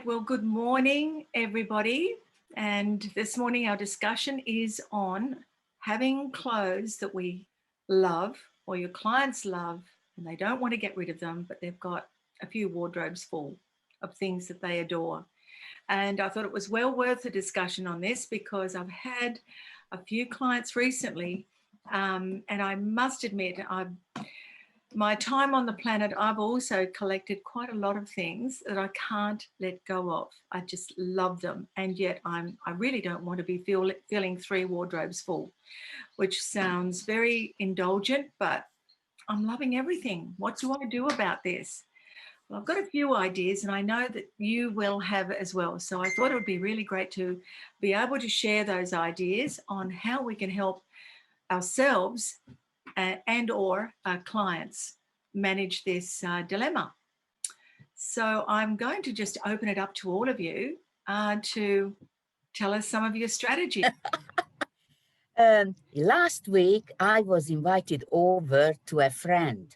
right, well, good morning, everybody. And this morning our discussion is on having clothes that we love or your clients love and they don't want to get rid of them, but they've got a few wardrobes full of things that they adore. And I thought it was well worth a discussion on this because I've had a few clients recently, and I must admit, my time on the planet, I've also collected quite a lot of things that I can't let go of. I just love them. And yet I really don't want to be filling 3 wardrobes full, which sounds very indulgent, but I'm loving everything. What do I do about this? Well, I've got a few ideas and I know that you will have as well. So I thought it would be really great to be able to share those ideas on how we can help ourselves and or clients manage this dilemma. So I'm going to just open it up to all of you to tell us some of your strategies. Last week, I was invited over to a friend.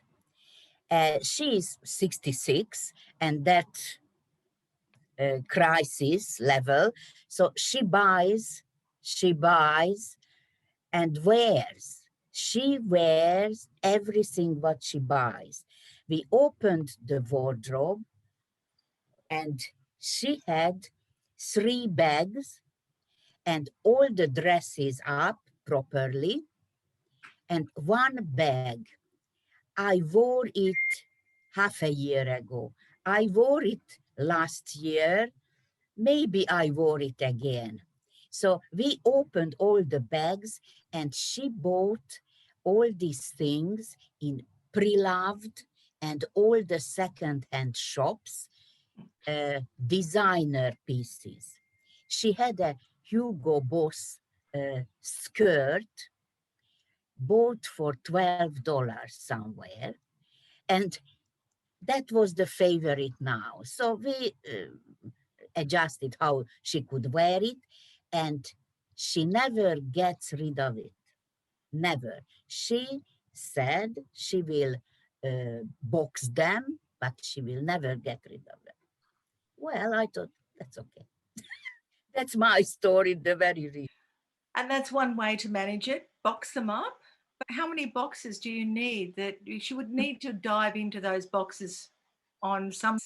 She's 66 and that crisis level. So she buys and wears. She wears everything what she buys. We opened the wardrobe and she had 3 bags and all the dresses up properly and 1 bag. I wore it half a year ago. I wore it last year. Maybe I wore it again. So we opened all the bags and she bought all these things in pre-loved and all the second-hand shops, designer pieces. She had a Hugo Boss skirt bought for $12 somewhere. And that was the favorite now. So we adjusted how she could wear it, and she never gets rid of it. Never. She said she will box them, but she will never get rid of them. Well, I thought that's okay. That's my story, the very real. And that's one way to manage it, box them up. But how many boxes do you need? That she would need to dive into those boxes on some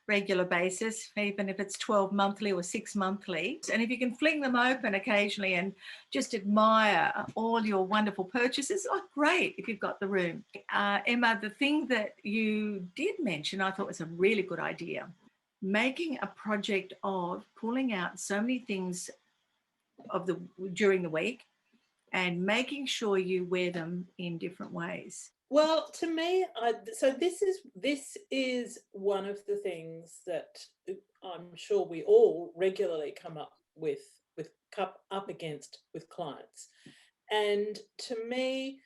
regular basis, even if it's 12 monthly or 6 monthly. And if you can fling them open occasionally and just admire all your wonderful purchases, oh, great, if you've got the room. Emma, the thing that you did mention, I thought was a really good idea. Making a project of pulling out so many things during the week and making sure you wear them in different ways. Well, to me, so this is one of the things that I'm sure we all regularly come up up against with clients. And to me,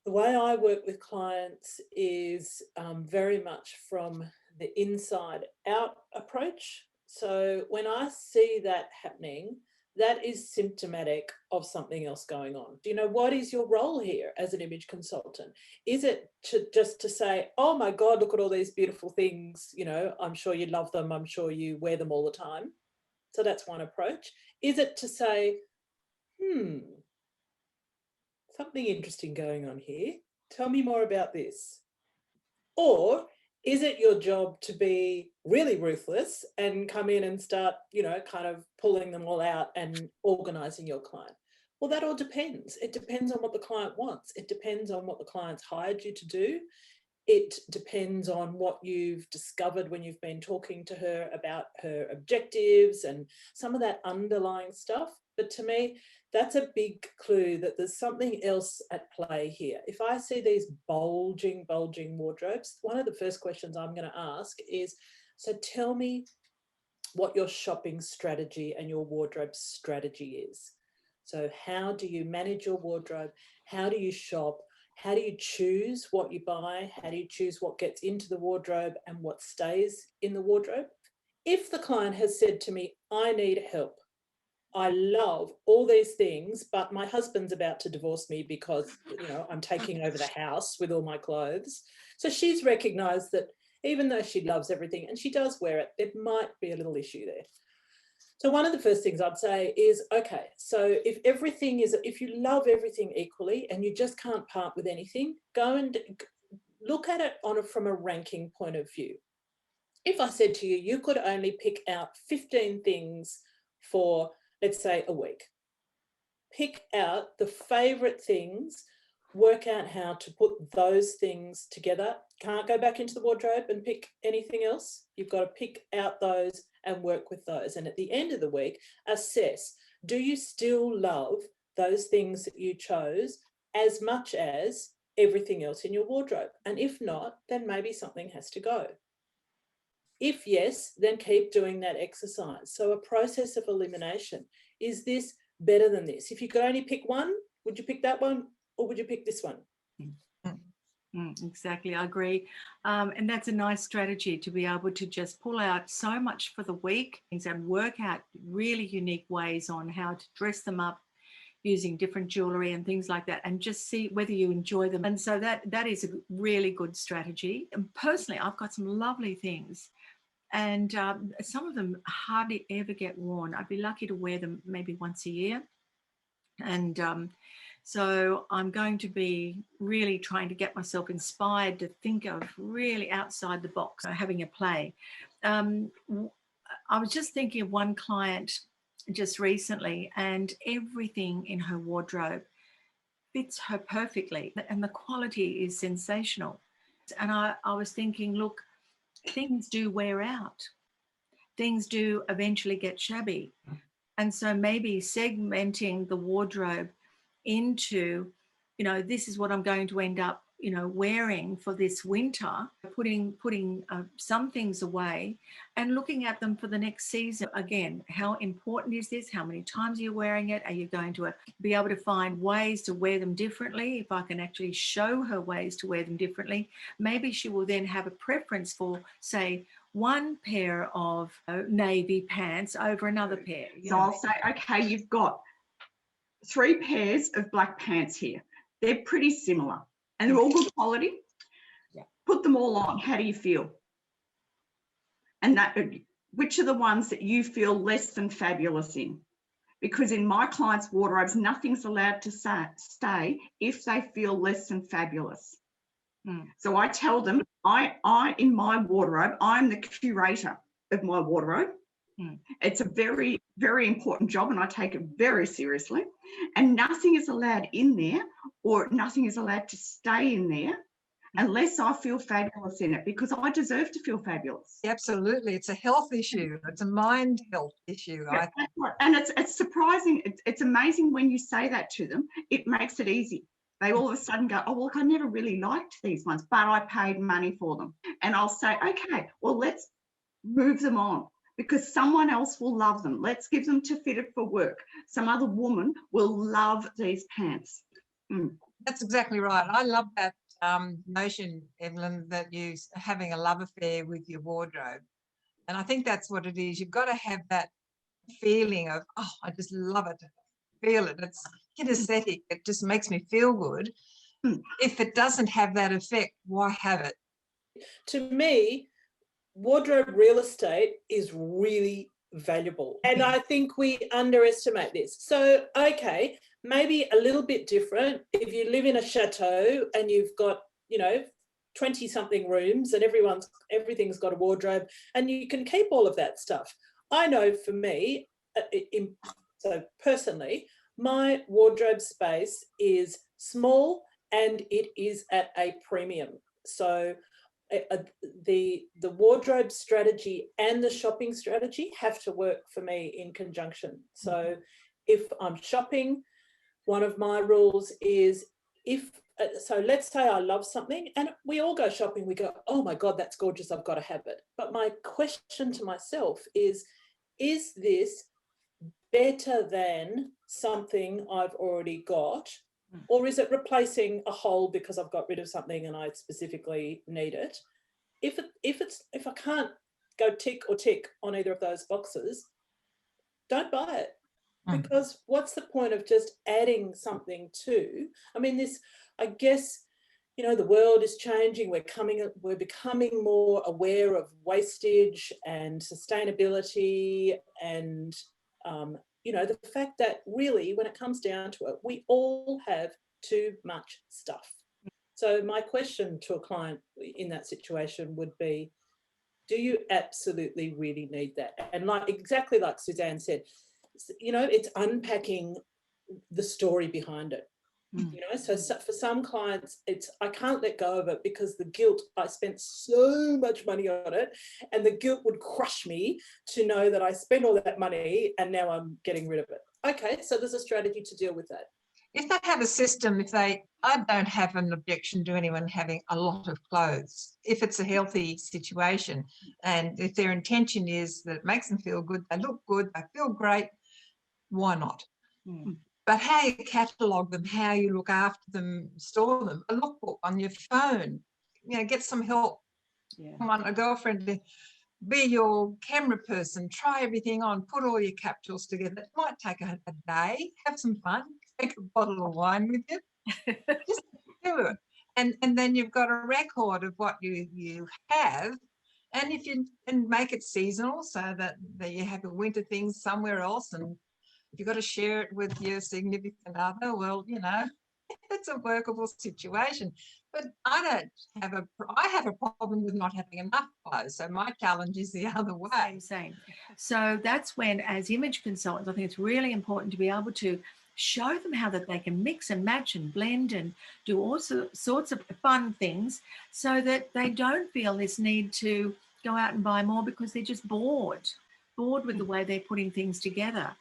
the way I work with clients is very much from the inside out approach. So when I see that happening, that is symptomatic of something else going on. Do you know, what is your role here as an image consultant? Is it just to say, oh my God, look at all these beautiful things, you know, I'm sure you love them, I'm sure you wear them all the time. So that's one approach. Is it to say, something interesting going on here, tell me more about this? Or is it your job to be really ruthless and come in and start, you know, kind of pulling them all out and organizing your client? Well, that all depends. It depends on what the client wants. It depends on what the client's hired you to do. It depends on what you've discovered when you've been talking to her about her objectives and some of that underlying stuff. But to me, that's a big clue that there's something else at play here. If I see these bulging wardrobes, one of the first questions I'm going to ask is, so tell me what your shopping strategy and your wardrobe strategy is. So how do you manage your wardrobe? How do you shop? How do you choose what you buy? How do you choose what gets into the wardrobe and what stays in the wardrobe? If the client has said to me, I need help, I love all these things, but my husband's about to divorce me because, you know, I'm taking over the house with all my clothes. So she's recognized that even though she loves everything and she does wear it, there might be a little issue there. So one of the first things I'd say is, okay, so if you love everything equally and you just can't part with anything, go and look at it from a ranking point of view. If I said to you, you could only pick out 15 things for, let's say, a week, pick out the favourite things, work out how to put those things together. Can't go back into the wardrobe and pick anything else. You've got to pick out those and work with those. And at the end of the week, assess, do you still love those things that you chose as much as everything else in your wardrobe? And if not, then maybe something has to go. If yes, then keep doing that exercise. So a process of elimination. Is this better than this? If you could only pick one, would you pick that one or would you pick this one? Exactly, I agree. And that's a nice strategy to be able to just pull out so much for the week and work out really unique ways on how to dress them up using different jewelry and things like that, and just see whether you enjoy them. And so that is a really good strategy. And personally, I've got some lovely things, and some of them hardly ever get worn. I'd be lucky to wear them maybe once a year. And so I'm going to be really trying to get myself inspired to think of really outside the box, having a play. I was just thinking of one client just recently, and everything in her wardrobe fits her perfectly, and the quality is sensational. And I was thinking, look, things do wear out. Things do eventually get shabby. And so maybe segmenting the wardrobe into, this is what I'm going to end up, wearing for this winter, putting some things away and looking at them for the next season. Again, how important is this? How many times are you wearing it? Are you going to be able to find ways to wear them differently? If I can actually show her ways to wear them differently, maybe she will then have a preference for, say, one pair of navy pants over another pair. So I'll say, okay, you've got 3 pairs of black pants here. They're pretty similar and they're all good quality. Yeah. Put them all on. How do you feel? And which are the ones that you feel less than fabulous in? Because in my clients' wardrobes, nothing's allowed to stay if they feel less than fabulous. So I tell them, I in my wardrobe, I'm the curator of my wardrobe. It's a very, very important job and I take it very seriously. And nothing is allowed in there or nothing is allowed to stay in there unless I feel fabulous in it, because I deserve to feel fabulous. Absolutely. It's a health issue. It's a mind health issue. Yeah, and it's surprising. It's amazing when you say that to them. It makes it easy. They all of a sudden go, oh, well, I never really liked these ones, but I paid money for them. And I'll say, okay, well, let's move them on because someone else will love them. Let's give them to Fitted for Work. Some other woman will love these pants. That's exactly right. I love that notion, Evelyn, that you're having a love affair with your wardrobe. And I think that's what it is. You've got to have that feeling of, oh, I just love it. Feel it. It's kinesthetic. It just makes me feel good. If it doesn't have that effect, why have it? To me, wardrobe real estate is really valuable. And I think we underestimate this. So, okay, maybe a little bit different. If you live in a chateau and you've got, 20-something rooms and everything's got a wardrobe and you can keep all of that stuff. I know for me, so personally, my wardrobe space is small and it is at a premium. So the wardrobe strategy and the shopping strategy have to work for me in conjunction. So if I'm shopping, one of my rules is so let's say I love something and we all go shopping, we go, oh my God, that's gorgeous, I've got to have it. But my question to myself is this better than something I've already got? Or is it replacing a hole because I've got rid of something and I specifically need it? If I can't go tick or tick on either of those boxes, don't buy it. Because what's the point of just adding something to? I mean, I guess you know, the world is changing. We're becoming more aware of wastage and sustainability, and you know, the fact that really, when it comes down to it, we all have too much stuff. So my question to a client in that situation would be, do you absolutely really need that? And like exactly like Suzanne said, you know, it's unpacking the story behind it. You know, so for some clients, it's I can't let go of it because the guilt, I spent so much money on it, and the guilt would crush me to know that I spent all that money and now I'm getting rid of it. Okay, so there's a strategy to deal with that. If they have a system, I don't have an objection to anyone having a lot of clothes, if it's a healthy situation. And if their intention is that it makes them feel good, they look good, they feel great, why not? But how you catalogue them, how you look after them, store them, a lookbook on your phone, you know, get some help. Want a girlfriend to be your camera person, try everything on, put all your capsules together. It might take a day, have some fun, take a bottle of wine with you, just do it. And then you've got a record of what you have. And if you and make it seasonal so that you have a winter thing somewhere else, and if you've got to share it with your significant other, well, you know, it's a workable situation. But I have a problem with not having enough clothes. So my challenge is the other way. Same. So that's when, as image consultants, I think it's really important to be able to show them how that they can mix and match and blend and do all sorts of fun things so that they don't feel this need to go out and buy more because they're just bored with the way they're putting things together.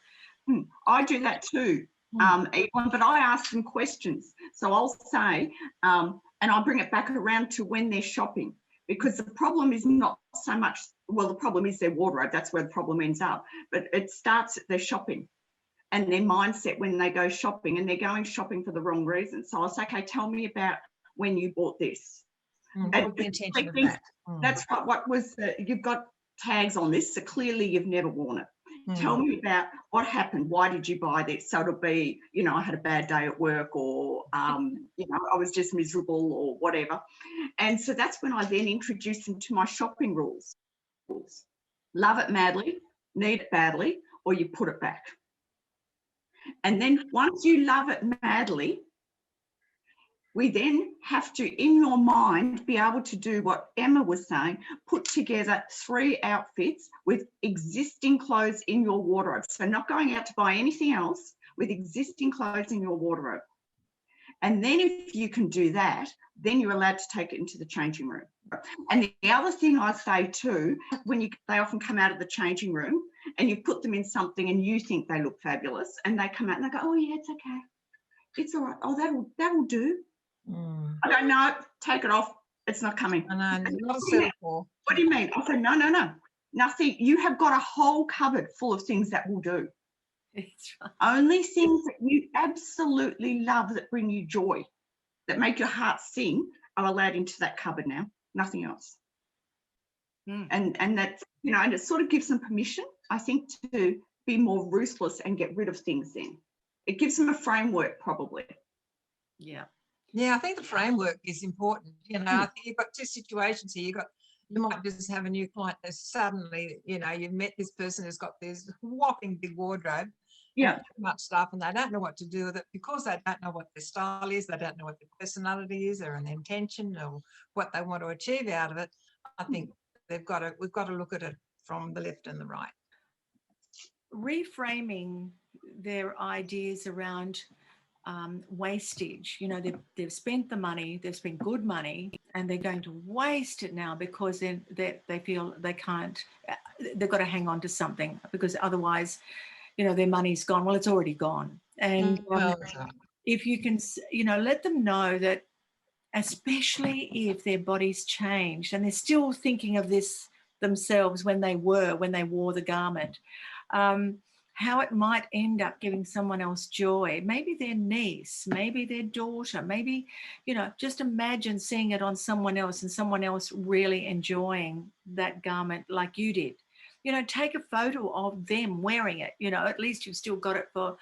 I do that too, Evelyn, but I ask them questions. So I'll say, and I'll bring it back around to when they're shopping, because the problem is not so much, well, the problem is their wardrobe. That's where the problem ends up. But it starts at their shopping and their mindset when they go shopping, and they're going shopping for the wrong reason. So I'll say, okay, tell me about when you bought this. What the intention of that? That's what was you've got tags on this, so clearly you've never worn it. Tell me about what happened. Why did you buy this? So it'll be, you know, I had a bad day at work, or, you know, I was just miserable or whatever. And so that's when I then introduce them to my shopping rules. Love it madly, need it badly, or you put it back. And then once you love it madly, we then have to, in your mind, be able to do what Emma was saying, put together 3 outfits with existing clothes in your wardrobe. So not going out to buy anything else, with existing clothes in your wardrobe. And then if you can do that, then you're allowed to take it into the changing room. And the other thing I say too, when they often come out of the changing room and you put them in something and you think they look fabulous, and they come out and they go, oh yeah, it's okay. It's all right. Oh, that'll do. I don't know, take it off. It's not coming. I know, not a settle for. What do you mean? I said, no. Nothing. You have got a whole cupboard full of things that will do. That's right. Only things that you absolutely love, that bring you joy, that make your heart sing, are allowed into that cupboard now. Nothing else. And that's, you know, and it sort of gives them permission, I think, to be more ruthless and get rid of things then. It gives them a framework, probably. Yeah, I think the framework is important. You know, I think you've got 2 situations here. You might just have a new client that suddenly, you know, you've met this person who's got this whopping big wardrobe, too much stuff, and they don't know what to do with it because they don't know what their style is, they don't know what their personality is or an intention or what they want to achieve out of it. I think we've got to look at it from the left and the right. Reframing their ideas around wastage. You know, they've spent the money, they've spent good money, and they're going to waste it now because they feel they can't, they've got to hang on to something because otherwise, you know, their money's gone. Well, it's already gone. And if you can, you know, let them know that, especially if their body's changed and they're still thinking of this themselves when they wore the garment, how it might end up giving someone else joy, maybe their niece, maybe their daughter, maybe, you know, just imagine seeing it on someone else and someone else really enjoying that garment like you did. You know, take a photo of them wearing it, you know, at least you've still got it for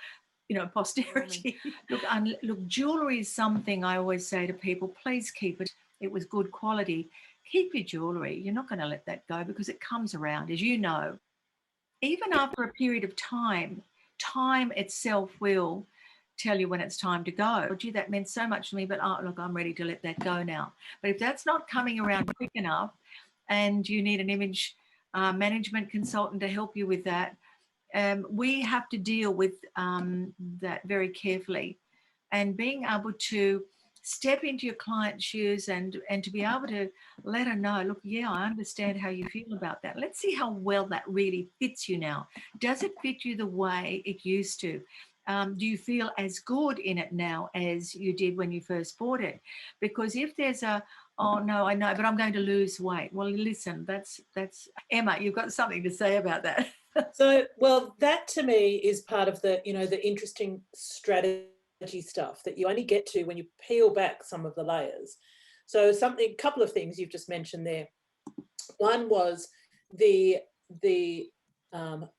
posterity. Look, jewelry is something I always say to people, please keep it. It was good quality. Keep your jewelry. You're not going to let that go because it comes around, as you know. Even after a period of time itself will tell you when it's time to go. Oh, gee, that meant so much to me, but look, I'm ready to let that go now. But if that's not coming around quick enough and you need an image management consultant to help you with that, we have to deal with that very carefully. And being able to step into your client's shoes and to be able to let her know, look, yeah, I understand how you feel about that. Let's see how well that really fits you now. Does it fit you the way it used to? Do you feel as good in it now as you did when you first bought it? Because if there's oh no, I know, but I'm going to lose weight. Well, listen, that's Emma, you've got something to say about that. So, well, that to me is part of the, the interesting strategy stuff that you only get to when you peel back some of the layers. So a couple of things you've just mentioned there. One was the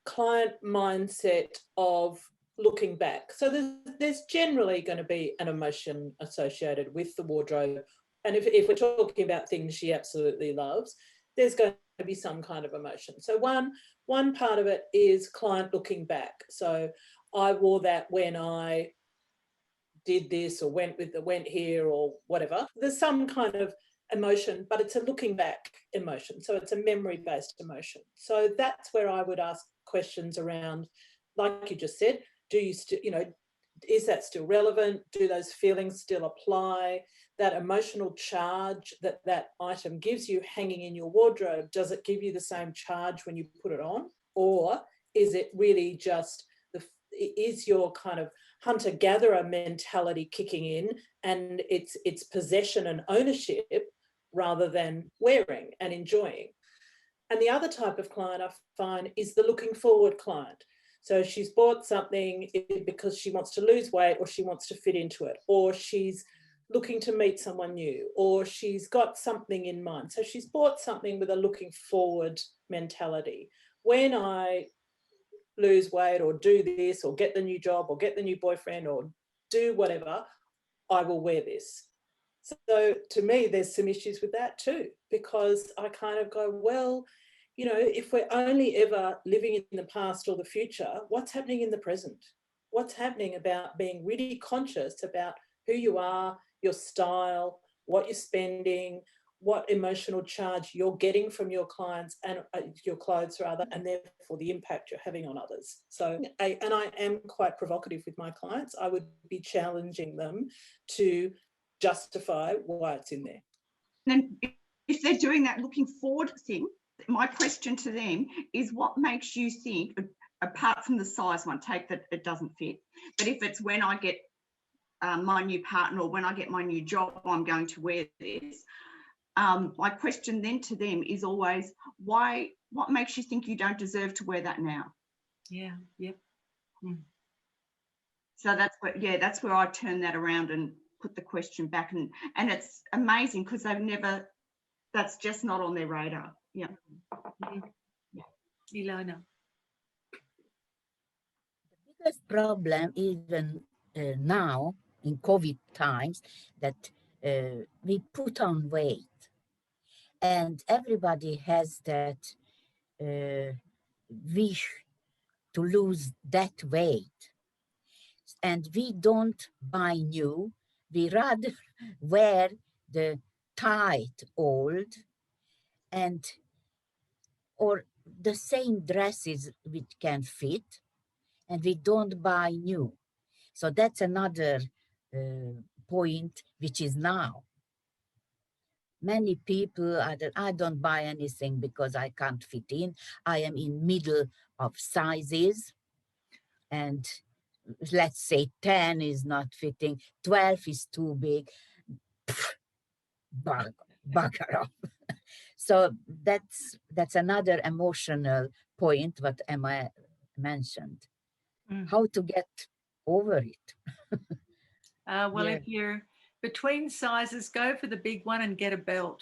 client mindset of looking back. So there's generally going to be an emotion associated with the wardrobe. And if we're talking about things she absolutely loves, there's going to be some kind of emotion. So one part of it is client looking back. So I wore that when I did this or went here or whatever. There's some kind of emotion, but it's a looking back emotion. So it's a memory-based emotion. So that's where I would ask questions around, like you just said, do you still, is that still relevant? Do those feelings still apply? That emotional charge that item gives you hanging in your wardrobe, does it give you the same charge when you put it on? Or is it really just is your kind of hunter-gatherer mentality kicking in and it's possession and ownership rather than wearing and enjoying? And the other type of client I find is the looking forward client. So she's bought something because she wants to lose weight or she wants to fit into it, or she's looking to meet someone new, or she's got something in mind. So she's bought something with a looking forward mentality. When I lose weight or do this or get the new job or get the new boyfriend or do whatever, I will wear this. So to me, there's some issues with that too, because I kind of go, well, if we're only ever living in the past or the future, what's happening in the present? What's happening about being really conscious about who you are, your style, what you're spending, what emotional charge you're getting from your clients and your clothes rather, and therefore the impact you're having on others. So, and I am quite provocative with my clients. I would be challenging them to justify why it's in there. And if they're doing that looking forward thing, my question to them is, what makes you think, apart from the size one, take that it doesn't fit, but if it's when I get my new partner or when I get my new job, I'm going to wear this. My question then to them is always, what makes you think you don't deserve to wear that now? Yeah, yep. Mm. So that's where I turn that around and put the question back, and it's amazing because that's just not on their radar. Yeah. Yeah. Ilona. The biggest problem even now in COVID times that we put on weight, and everybody has that wish to lose that weight, and we don't buy new, we rather wear the tight old and or the same dresses which can fit, and we don't buy new. So that's another point which is now. Many people, I don't buy anything because I can't fit in. I am in middle of sizes, and let's say 10 is not fitting, 12 is too big. Bugger off. So that's another emotional point what Emma mentioned. How to get over it. Well, if you're between sizes, go for the big one and get a belt.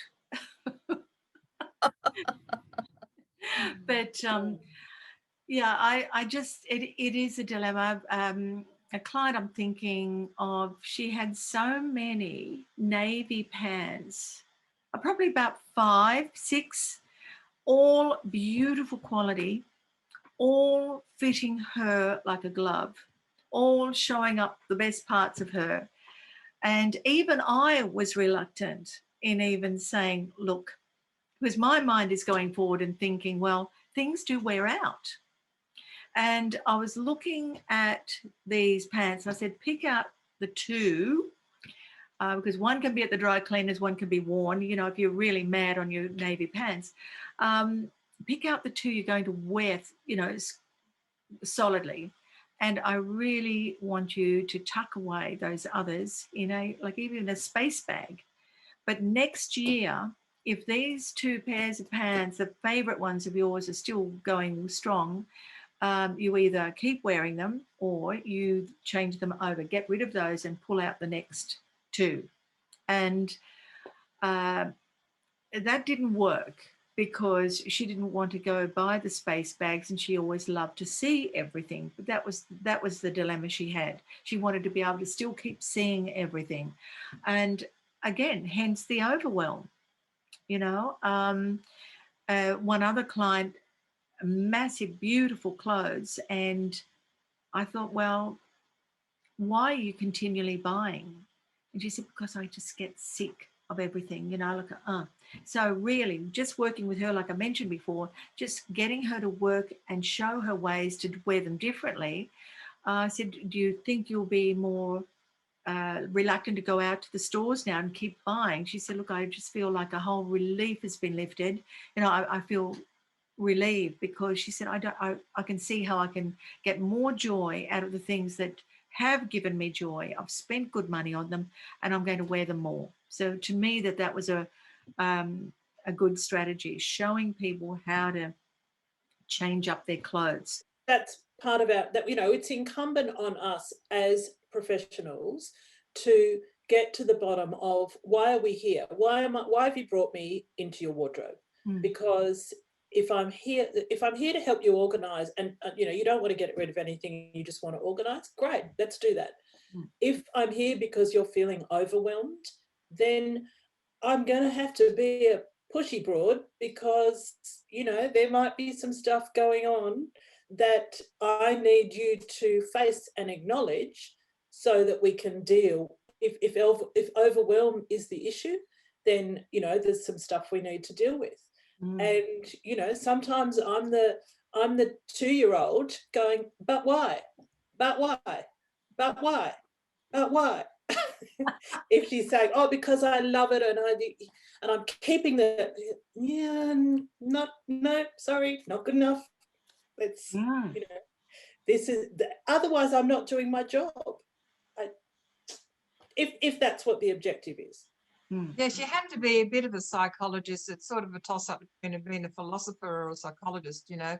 But yeah, I just, it is a dilemma. a client I'm thinking of, she had so many navy pants, probably about 5, 6, all beautiful quality, all fitting her like a glove, all showing up the best parts of her. And even I was reluctant in even saying, look, because my mind is going forward and thinking, well, things do wear out. And I was looking at these pants. I said, pick out the two, because one can be at the dry cleaners, one can be worn. You know, if you're really mad on your navy pants, pick out the two you're going to wear, you know, solidly. And I really want you to tuck away those others in a, like even in a space bag. But next year, if these two pairs of pants, the favorite ones of yours, are still going strong, you either keep wearing them or you change them over, get rid of those and pull out the next two. And that didn't work because she didn't want to go buy the space bags, and she always loved to see everything. But that was the dilemma she had. She wanted to be able to still keep seeing everything. And again, hence the overwhelm. You know, one other client, massive, beautiful clothes. And I thought, well, why are you continually buying? And she said, because I just get sick of everything, you know, like, So really just working with her, like I mentioned before, just getting her to work and show her ways to wear them differently. I said, do you think you'll be more reluctant to go out to the stores now and keep buying? She said, look, I just feel like a whole relief has been lifted. You know, I feel relieved because she said, I can see how I can get more joy out of the things that have given me joy. I've spent good money on them and I'm going to wear them more. So to me, that was a good strategy, showing people how to change up their clothes. That's part of that, you know, it's incumbent on us as professionals to get to the bottom of why are we here? Why have you brought me into your wardrobe? Because if I'm here to help you organize, and you know, you don't want to get rid of anything, you just want to organize, great, let's do that. If I'm here because you're feeling overwhelmed, then I'm going to have to be a pushy broad, because, you know, there might be some stuff going on that I need you to face and acknowledge so that we can deal. If overwhelm is the issue, then, you know, there's some stuff we need to deal with. And, you know, sometimes I'm the 2-year-old going, but why? But why? But why? But why? If she's saying, oh, because I love it and I'm keeping the, no, sorry, not good enough. It's, you know, this is, otherwise I'm not doing my job. If that's what the objective is. Yes, you have to be a bit of a psychologist. It's sort of a toss-up between being a philosopher or a psychologist, you know.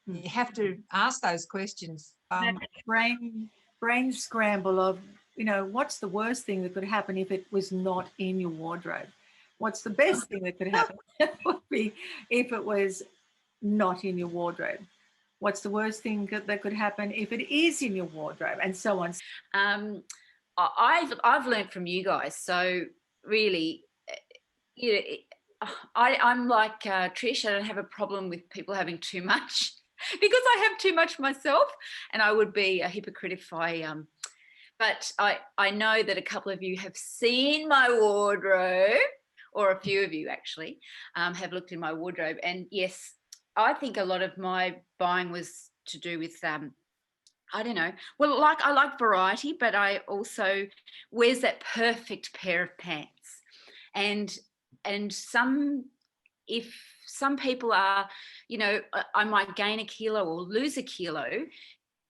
You have to ask those questions. That brain scramble of, you know, what's the worst thing that could happen if it was not in your wardrobe? What's the best thing that could happen? That would be if it was not in your wardrobe. What's the worst thing that could happen if it is in your wardrobe, and so on. I've learned from you guys. So really, you know, I'm like Trish. I don't have a problem with people having too much because I have too much myself, and I would be a hypocrite if I. But I know that a couple of you have seen my wardrobe, or a few of you actually have looked in my wardrobe, and yes, I think a lot of my buying was to do with I don't know. Well, I like variety, but I also, where's that perfect pair of pants? And if some people are, you know, I might gain a kilo or lose a kilo,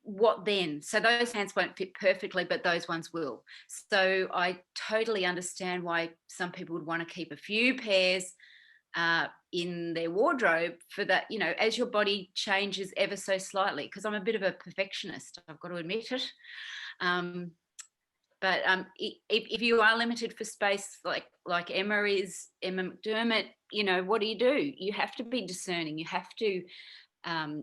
what then? So those pants won't fit perfectly, but those ones will. So I totally understand why some people would want to keep a few pairs in their wardrobe for that, you know, as your body changes ever so slightly, because I'm a bit of a perfectionist, I've got to admit it. But if you are limited for space, like Emma McDermott, you know, what do? You have to be discerning. You have to,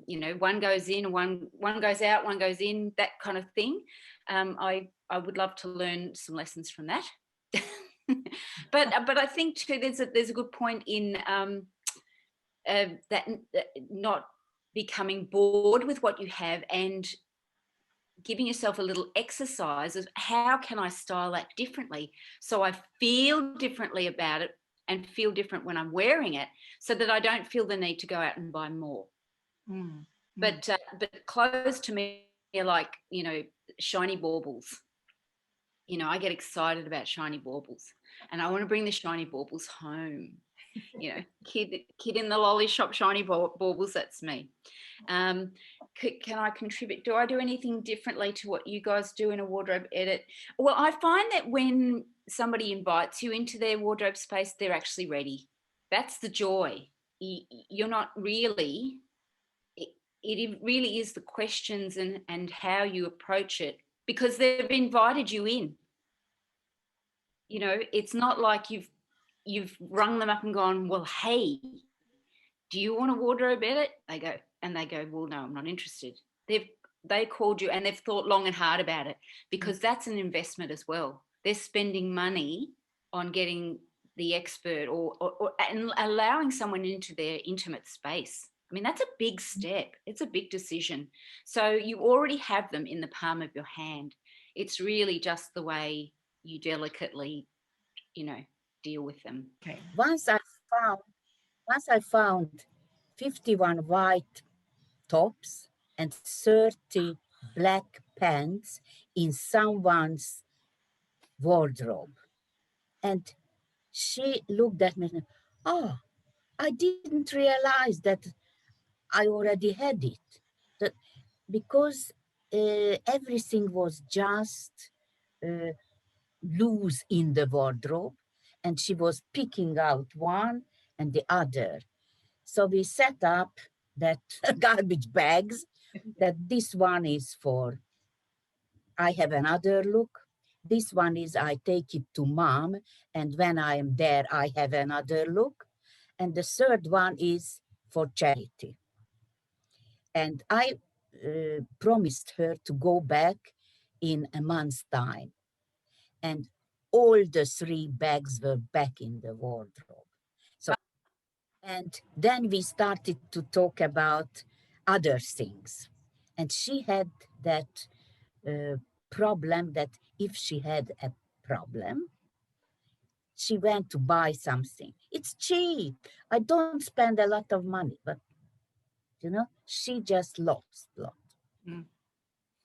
you know, one goes in, one goes out, one goes in, that kind of thing. I would love to learn some lessons from that. but I think too there's a good point in that not becoming bored with what you have and giving yourself a little exercise of how can I style that differently so I feel differently about it and feel different when I'm wearing it, so that I don't feel the need to go out and buy more. But clothes to me are like, you know, shiny baubles. You know, I get excited about shiny baubles, and I want to bring the shiny baubles home. You know, kid in the lolly shop, shiny baubles. That's me. Can I contribute? Do I do anything differently to what you guys do in a wardrobe edit? Well, I find that when somebody invites you into their wardrobe space, they're actually ready. That's the joy. You're not really. It really is the questions and how you approach it, because they've invited you in. You know, it's not like you've rung them up and gone, well, hey, do you want a wardrobe edit? They go, well, no, I'm not interested. They called you and they've thought long and hard about it, because that's an investment as well. They're spending money on getting the expert or and allowing someone into their intimate space. I mean, that's a big step. It's a big decision. So you already have them in the palm of your hand. It's really just the way you delicately, you know, deal with them. Okay. Once I found 51 white tops and 30 black pants in someone's wardrobe. And she looked at me and, oh, I didn't realize that I already had it. That because everything was just loose in the wardrobe, and she was picking out one and the other. So we set up that garbage bags, that this one is for, I have another look. This one is I take it to mom, and when I am there, I have another look. And the third one is for charity. And I promised her to go back in a month's time. And all the 3 bags were back in the wardrobe. So, and then we started to talk about other things. And she had that problem that if she had a problem, she went to buy something. It's cheap. I don't spend a lot of money, but you know, she just lost a lot.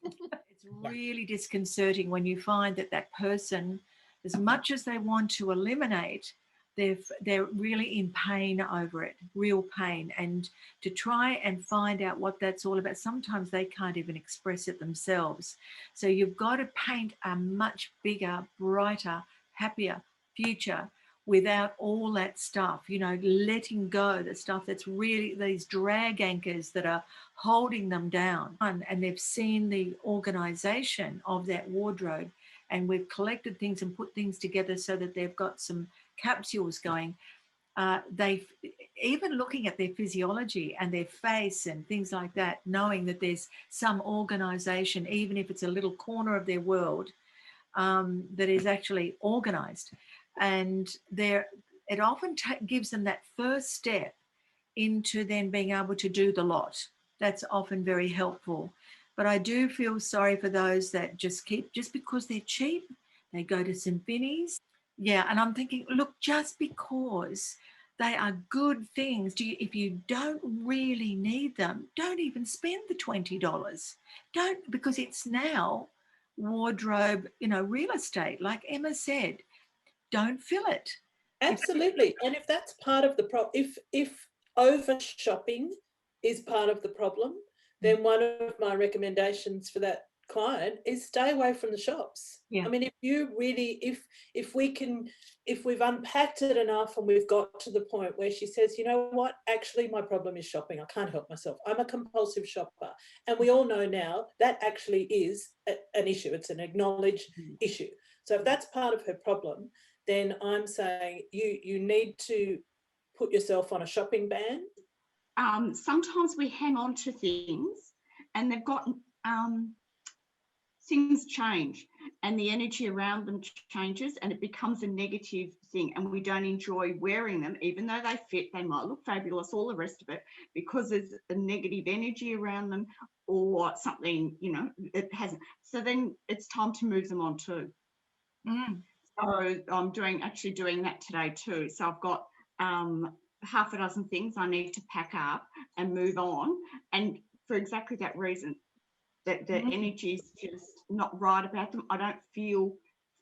It's really disconcerting when you find that person, as much as they want to eliminate, they're really in pain over it, real pain. And to try and find out what that's all about, sometimes they can't even express it themselves. So you've got to paint a much bigger, brighter, happier future without all that stuff, you know, letting go the stuff that's really these drag anchors that are holding them down. And they've seen the organization of that wardrobe, and we've collected things and put things together so that they've got some capsules going. They've even looking at their physiology and their face and things like that, knowing that there's some organization, even if it's a little corner of their world, that is actually organized. And it often gives them that first step into then being able to do the lot. That's often very helpful. But I do feel sorry for those that just because they're cheap, they go to Symphony's. Yeah, and I'm thinking, look, just because they are good things, if you don't really need them, don't even spend the $20. Don't, because it's now wardrobe, you know, real estate. Like Emma said, don't fill it. Absolutely. And if that's part of the problem, if over shopping is part of the problem, then one of my recommendations for that client is stay away from the shops. Yeah. I mean, if you really, if we've unpacked it enough and we've got to the point where she says, you know what, actually my problem is shopping. I can't help myself. I'm a compulsive shopper. And we all know now that actually is an issue. It's an acknowledged issue. So if that's part of her problem, then I'm saying you need to put yourself on a shopping ban. Sometimes we hang on to things and they've got things change and the energy around them changes and it becomes a negative thing, and we don't enjoy wearing them even though they fit, they might look fabulous, all the rest of it, because there's a negative energy around them or something, you know, it hasn't. So then it's time to move them on too. So I'm actually doing that today too. So I've got half a dozen things I need to pack up and move on, and for exactly that reason, that the energy is just not right about them. I don't feel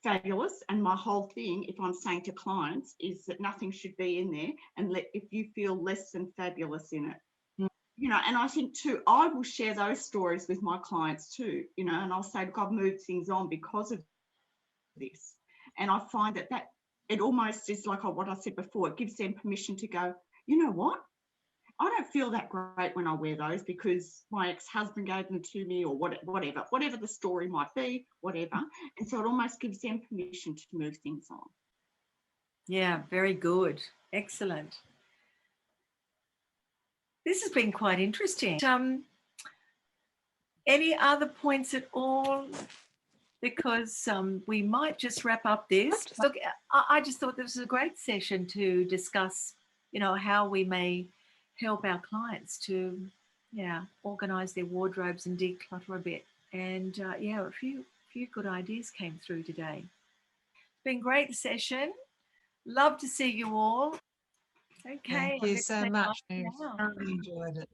fabulous, and my whole thing, if I'm saying to clients, is that nothing should be in there, and if you feel less than fabulous in it, you know. And I think too, I will share those stories with my clients too, you know, and I'll say, look, I've moved things on because of this. And I find that it almost is like what I said before, it gives them permission to go, you know what, I don't feel that great when I wear those because my ex-husband gave them to me, or whatever the story might be, whatever. And so it almost gives them permission to move things on. Yeah, very good. Excellent. This has been quite interesting. Any other points at all? Because we might just wrap up this. Look, I just thought this was a great session to discuss, you know, how we may help our clients to, organize their wardrobes and declutter a bit. And a few good ideas came through today. It's been a great session. Love to see you all. Okay. Thank you so much. I enjoyed it.